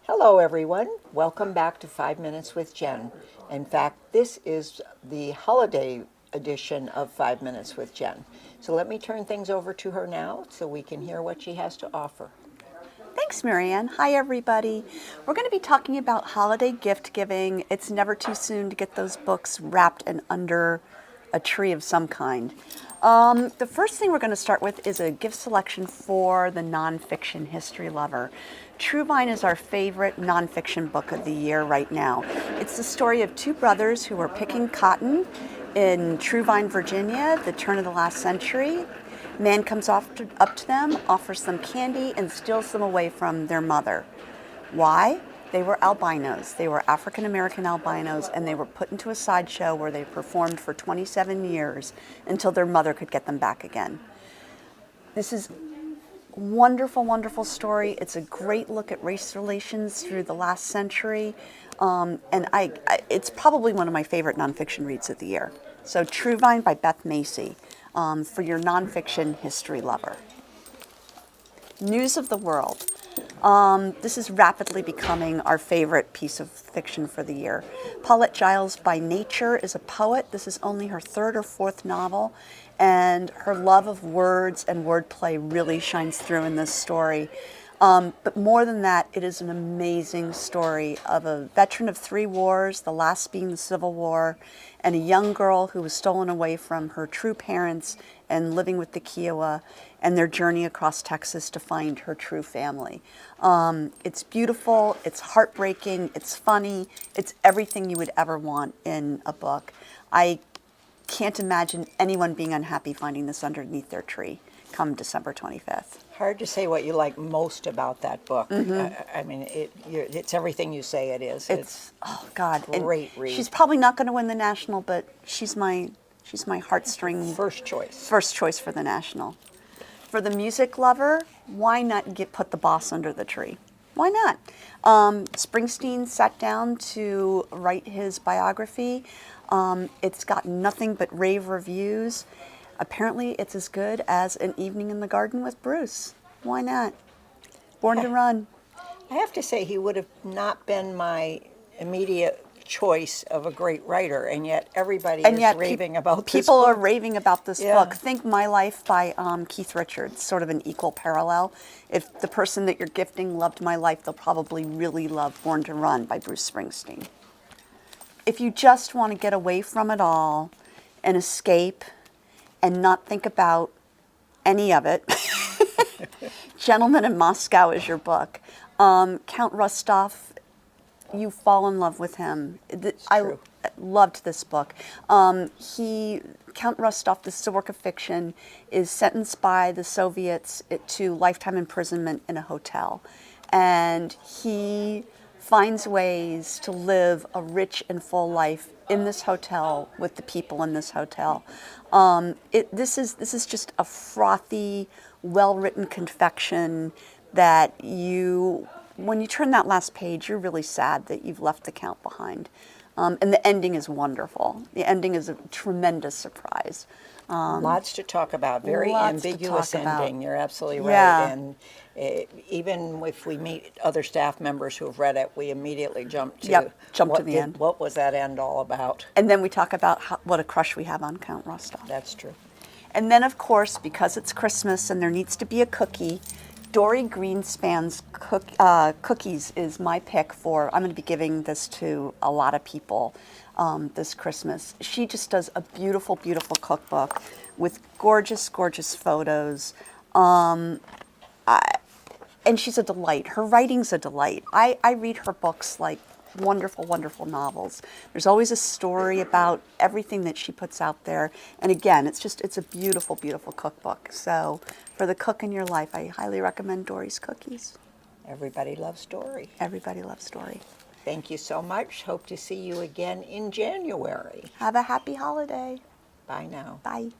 Hello, everyone. Welcome back to 5 Minutes with Jen. In fact, this is the holiday edition of 5 Minutes with Jen. So let me turn things over to her now so we can hear what she has to offer. Thanks, Marianne. Hi, everybody. We're going to be talking about holiday gift giving. It's never too soon to get those books wrapped and under a tree of some kind. The first thing we're going to start with is a gift selection for the nonfiction history lover. Truevine is our favorite nonfiction book of the year right now. It's the story of two brothers who were picking cotton in Truevine, Virginia, at the turn of the last century. Man comes up to them, offers them candy, and steals them away from their mother. Why? They were albinos. They were African American albinos, and they were put into a sideshow where they performed for 27 years until their mother could get them back again. This is a wonderful, wonderful story. It's a great look at race relations through the last century, and it's probably one of my favorite nonfiction reads of the year. So Truevine by Beth Macy. For your nonfiction history lover. News of the world. This is rapidly becoming our favorite piece of fiction for the year. Paulette Jiles by nature is a poet. This is only her third or fourth novel, and her love of words and wordplay really shines through in this story. But more than that, it is an amazing story of a veteran of 3 wars, the last being the Civil War, and a young girl who was stolen away from her true parents and living with the Kiowa, and their journey across Texas to find her true family. It's beautiful, it's heartbreaking, it's funny, it's everything you would ever want in a book. I can't imagine anyone being unhappy finding this underneath their tree come December 25th. Hard to say what you like most about that book. I mean, it's everything you say it is. It's oh God, great read. She's probably not going to win the national, but she's my heartstring First choice. First choice for the national. For the music lover, why not put the boss under the tree? Why not? Springsteen sat down to write his biography. It's got nothing but rave reviews. Apparently, it's as good as An Evening in the Garden with Bruce. Why not? Born to Run. I have to say, he would have not been my immediate choice of a great writer, and yet everybody is raving about this book. People are raving about this book. Think My Life by Keith Richards, sort of an equal parallel. If the person that you're gifting loved My Life, they'll probably really love Born to Run by Bruce Springsteen. If you just want to get away from it all and escape and not think about any of it, Gentleman in Moscow is your book. Count Rostov, you fall in love with him. I loved this book. Count Rostov, this is a work of fiction, is sentenced by the Soviets to lifetime imprisonment in a hotel. And he finds ways to live a rich and full life in this hotel with the people in this hotel. This is just a frothy, well-written confection that when you turn that last page, you're really sad that you've left the Count behind. And the ending is wonderful. The ending is a tremendous surprise. Lots to talk about. Very ambiguous ending. You're absolutely right. Yeah. And even if we meet other staff members who have read it, we immediately jump to the end. What was that end all about? And then we talk about what a crush we have on Count Rostov. That's true. And then, of course, because it's Christmas and there needs to be a cookie, Dorie Greenspan's cookies is my pick for. I'm going to be giving this to a lot of people this Christmas. She just does a beautiful, beautiful cookbook with gorgeous, gorgeous photos. And she's a delight. Her writing's a delight. I read her books like wonderful, wonderful novels. There's always a story about everything that she puts out there. And again, it's a beautiful, beautiful cookbook. So for the cook in your life, I highly recommend Dorie's cookies. Everybody loves Dorie. Everybody loves Dorie. Thank you so much. Hope to see you again in January. Have a happy holiday. Bye now. Bye.